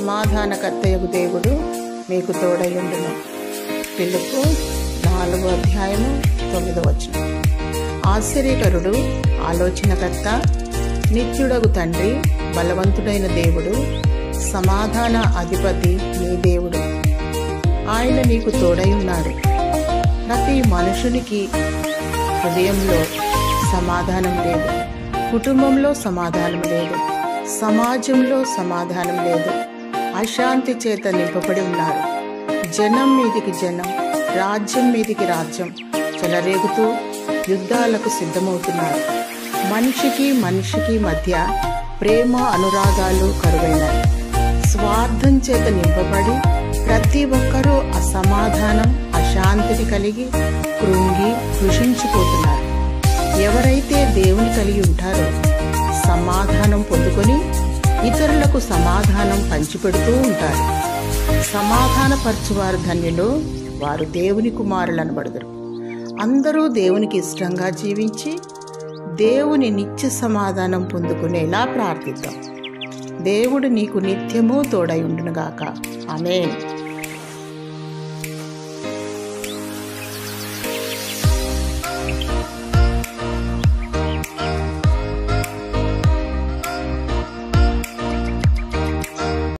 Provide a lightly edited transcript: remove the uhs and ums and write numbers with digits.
సమాధానకర్తయగు దేవుడు మీకు తోడయుండును. ఫిలిప్పు 4:9. ఆశ్చర్యకరుడు, ఆలోచనకర్త, నిత్యుడగు తండ్రి, బలవంతుడైన దేవుడు, సమాధాన అధిపతి నీ దేవుడు. ఆయన నీకు తోడయున్నాడు. ప్రతి మనుషునికి హృదయంలో సమాధానం లేదు, కుటుంబంలో సమాధానం లేదు, సమాజంలో సమాధానం లేదు. అశాంతి చేత నింపబడి ఉన్నారు. జనం మీదికి జనం, రాజ్యం మీదికి రాజ్యం చెలరేగుతూ యుద్ధాలకు సిద్ధమవుతున్నారు. మనిషికి మనిషికి మధ్య ప్రేమ అనురాగాలు కరువైనాయి. స్వార్థం చేత నింపబడి ప్రతి ఒక్కరూ అసమాధానం, అశాంతిని కలిగి కృంగి కృషించిపోతున్నారు. ఎవరైతే దేవుని కలిగి ఉంటారో సమాధానం పొందుకొని ఇతరులకు సమాధానం పంచిపెడుతూ ఉంటారు. సమాధానపరచువారు ధన్యులు, వారు దేవుని కుమారులనబడుదురు. అందరూ దేవునికి ఇష్టంగా జీవించి దేవుని నిత్య సమాధానం పొందుకునేలా ప్రార్థిద్దాం. దేవుడు నీకు నిత్యము తోడై ఉండునుగాక. ఆమేన్.